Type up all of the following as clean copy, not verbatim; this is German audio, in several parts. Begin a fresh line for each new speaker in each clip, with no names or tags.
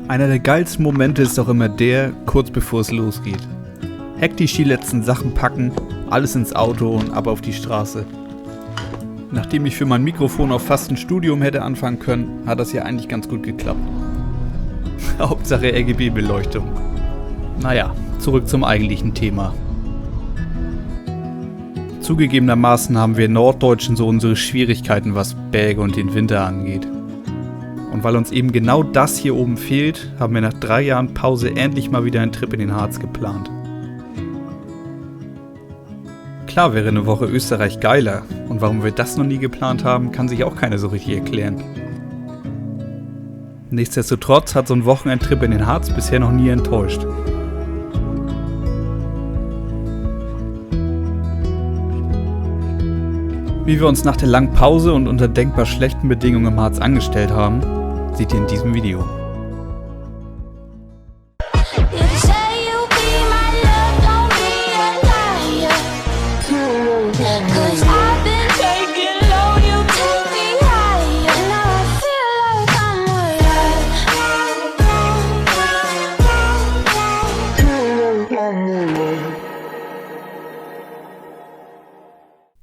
Einer der geilsten Momente ist doch immer der, kurz bevor es losgeht. Hektisch die letzten Sachen packen, alles ins Auto und ab auf die Straße. Nachdem ich für mein Mikrofon auf fast ein Studium hätte anfangen können, hat das ja eigentlich ganz gut geklappt. Hauptsache RGB-Beleuchtung. Naja, zurück zum eigentlichen Thema. Zugegebenermaßen haben wir Norddeutschen so unsere Schwierigkeiten, was Berge und den Winter angeht. Und weil uns eben genau das hier oben fehlt, haben wir nach 3 Jahren Pause endlich mal wieder einen Trip in den Harz geplant. Klar wäre eine Woche Österreich geiler, und warum wir das noch nie geplant haben, kann sich auch keiner so richtig erklären. Nichtsdestotrotz hat so ein Wochenendtrip in den Harz bisher noch nie enttäuscht. Wie wir uns nach der langen Pause und unter denkbar schlechten Bedingungen im Harz angestellt haben, seht ihr in diesem Video.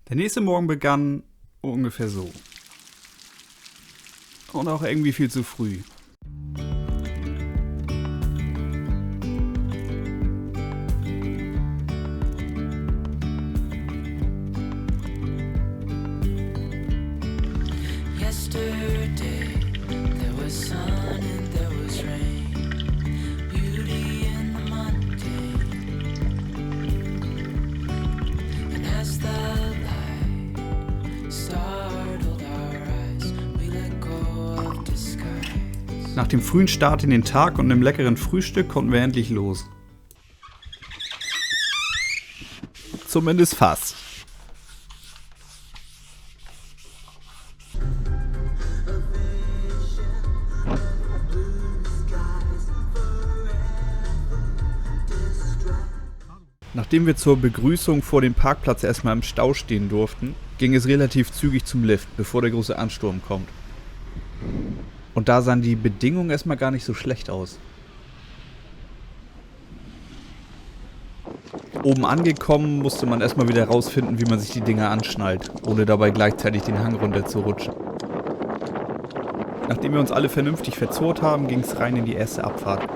Der nächste Morgen begann ungefähr so. Und auch irgendwie viel zu früh. Nach dem frühen Start in den Tag und einem leckeren Frühstück konnten wir endlich los. Zumindest fast. Nachdem wir zur Begrüßung vor dem Parkplatz erstmal im Stau stehen durften, ging es relativ zügig zum Lift, bevor der große Ansturm kommt. Und da sahen die Bedingungen erstmal gar nicht so schlecht aus. Oben angekommen musste man erstmal wieder rausfinden, wie man sich die Dinger anschnallt, ohne dabei gleichzeitig den Hang runter zu rutschen. Nachdem wir uns alle vernünftig verzurrt haben, ging es rein in die erste Abfahrt.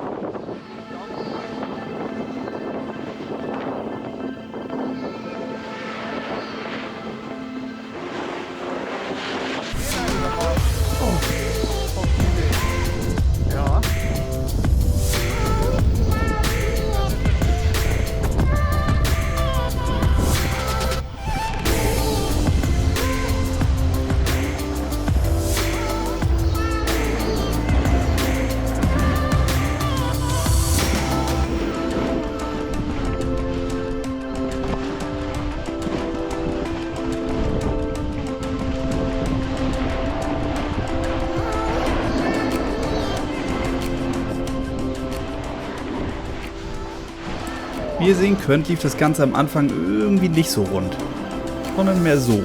Wie ihr sehen könnt, lief das Ganze am Anfang irgendwie nicht so rund, sondern mehr so.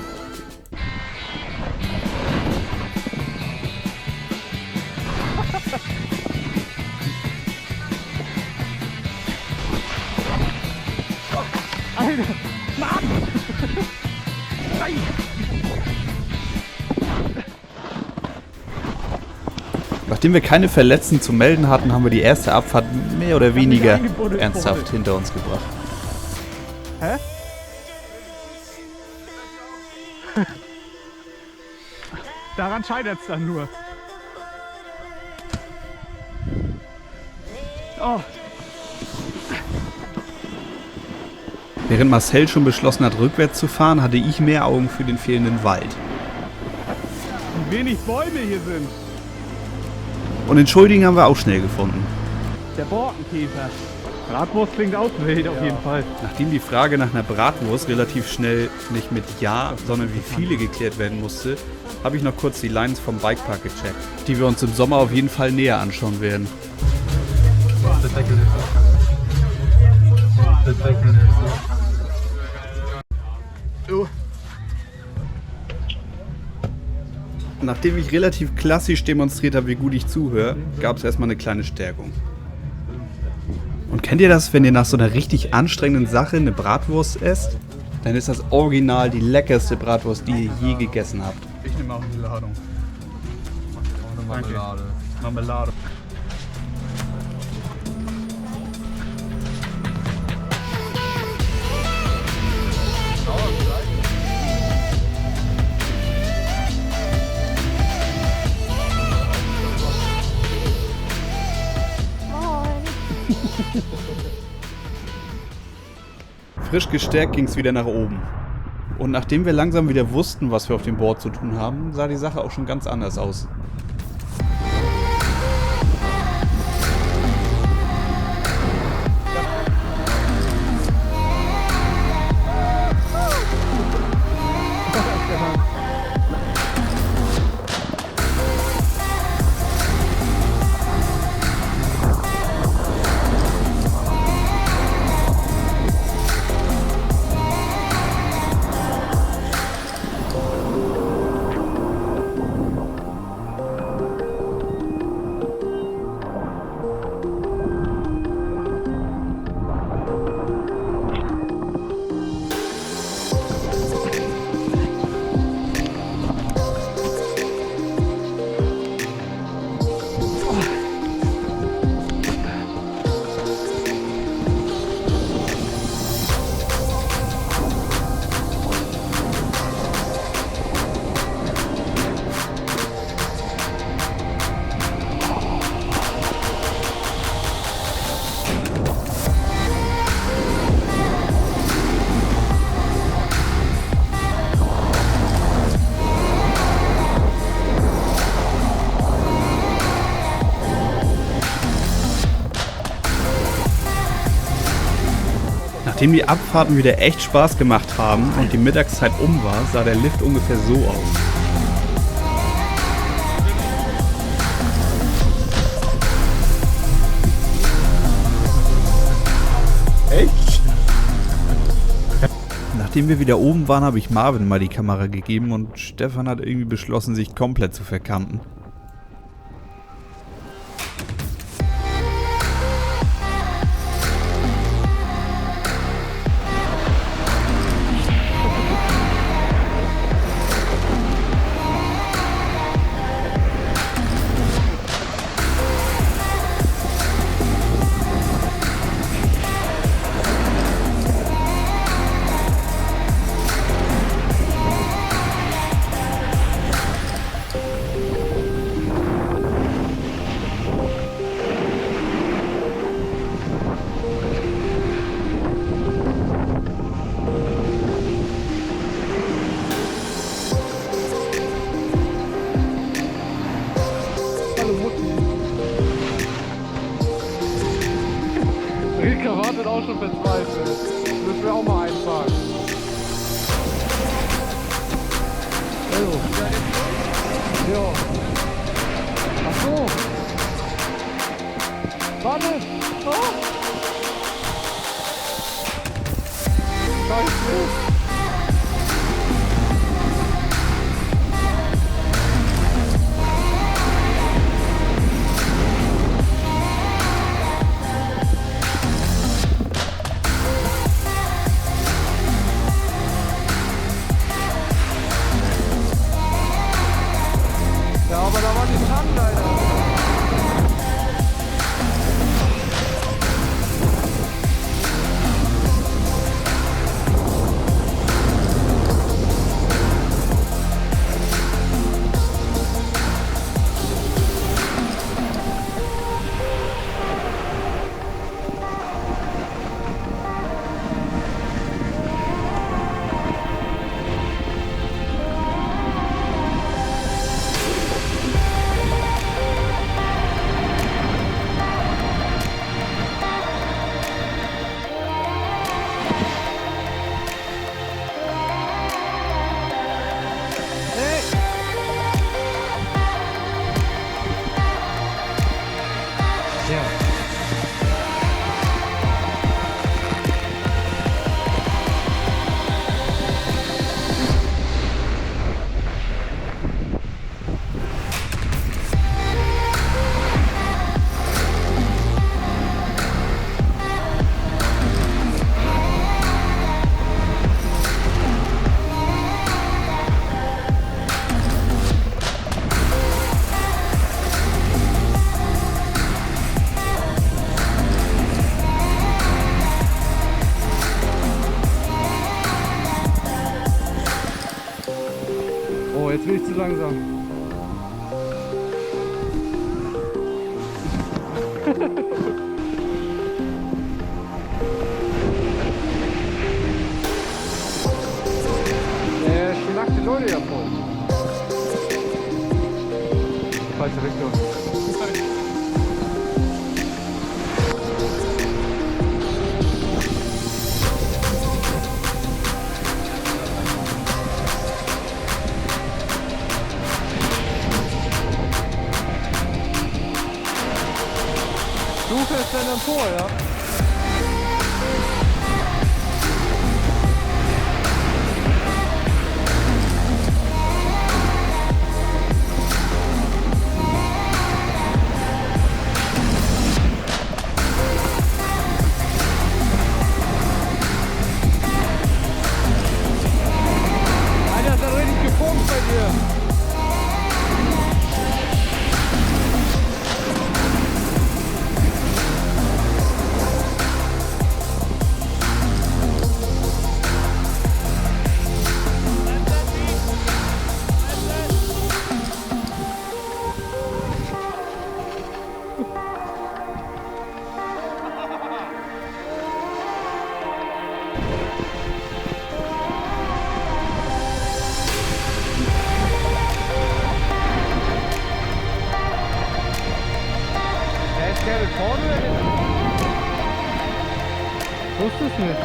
Alter, Mann! Nein!
Nachdem wir keine Verletzten zu melden hatten, haben wir die erste Abfahrt mehr oder weniger ernsthaft hinter uns gebracht.
Hä? Daran scheitert es dann nur. Oh.
Während Marcel schon beschlossen hat, rückwärts zu fahren, hatte ich mehr Augen für den fehlenden Wald.
Wie wenig Bäume hier sind.
Und den Schuldigen haben wir auch schnell gefunden.
Der Borkenkäfer. Bratwurst klingt auch wild auf jeden Fall.
Nachdem die Frage nach einer Bratwurst relativ schnell nicht mit Ja, sondern wie viele geklärt werden musste, habe ich noch kurz die Lines vom Bikepark gecheckt, die wir uns im Sommer auf jeden Fall näher anschauen werden. Nachdem ich relativ klassisch demonstriert habe, wie gut ich zuhöre, gab es erstmal eine kleine Stärkung. Und kennt ihr das, wenn ihr nach so einer richtig anstrengenden Sache eine Bratwurst esst? Dann ist das original die leckerste Bratwurst, die ihr je gegessen habt.
Ich nehme auch eine Ladung.
Auch eine Marmelade.
Marmelade.
Frisch gestärkt ging es wieder nach oben. Und nachdem wir langsam wieder wussten, was wir auf dem Board zu tun haben, sah die Sache auch schon ganz anders aus. Nachdem die Abfahrten wieder echt Spaß gemacht haben und die Mittagszeit um war, sah der Lift ungefähr so aus. Echt? Nachdem wir wieder oben waren, habe ich Marvin mal die Kamera gegeben und Stefan hat irgendwie beschlossen, sich komplett zu verkanten.
Rika wartet auch schon verzweifelt. Müssen wir auch mal einfangen. Hallo. Ja. Ach so. Warte. Oh. Scheiße. Ja, aber da war die Tank leider. Oh, jetzt bin ich zu langsam. Schnackt die Leute ja voll. Falsche Richtung. Du fährst dann vor, ja? Alter, ist da richtig gefunkt bei dir. Der ist vorne oder hinten? Wusste es nicht.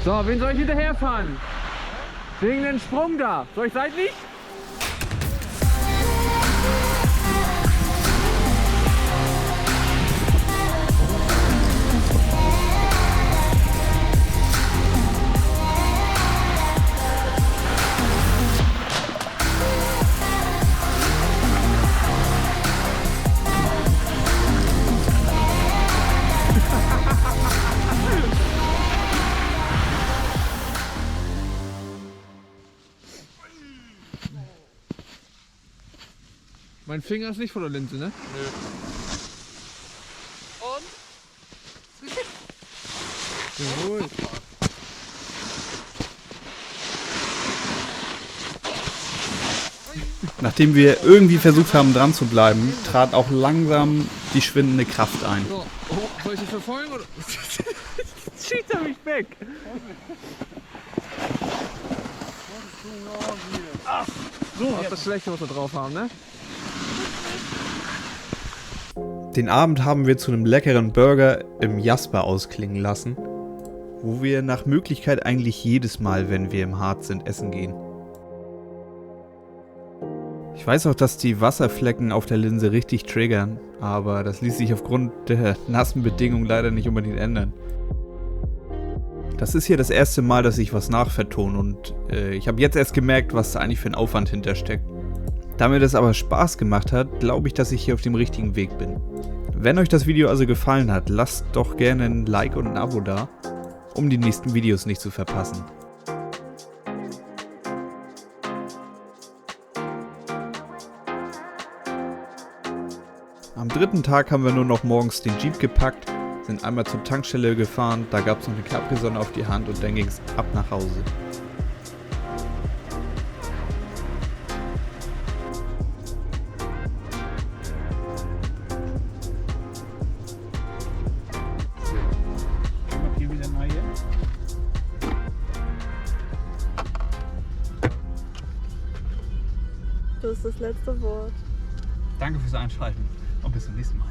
So, wen soll ich hinterherfahren? Wegen den Sprung da. Soll ich seitlich? Mein Finger ist nicht vor der Linse, ne? Nö. Und?
Jawohl.
Nachdem wir irgendwie versucht haben, dran zu bleiben, trat auch langsam die schwindende Kraft ein.
So, oh, soll ich dich verfolgen oder? Schießt er mich weg! Ach, so, ist das Schlechte, was wir drauf haben, ne?
Den Abend haben wir zu einem leckeren Burger im Jasper ausklingen lassen, wo wir nach Möglichkeit eigentlich jedes Mal, wenn wir im Harz sind, essen gehen. Ich weiß auch, dass die Wasserflecken auf der Linse richtig triggern, aber das ließ sich aufgrund der nassen Bedingungen leider nicht unbedingt ändern. Das ist hier das erste Mal, dass ich was nachvertone und ich habe jetzt erst gemerkt, was da eigentlich für ein Aufwand hintersteckt. Da mir das aber Spaß gemacht hat, glaube ich, dass ich hier auf dem richtigen Weg bin. Wenn euch das Video also gefallen hat, lasst doch gerne ein Like und ein Abo da, um die nächsten Videos nicht zu verpassen. Am dritten Tag haben wir nur noch morgens den Jeep gepackt, sind einmal zur Tankstelle gefahren, da gab es noch eine Capri-Sonne auf die Hand und dann ging es ab nach Hause.
Hier wieder neu hier.
Das ist das letzte Wort.
Danke fürs Einschalten und bis zum nächsten Mal.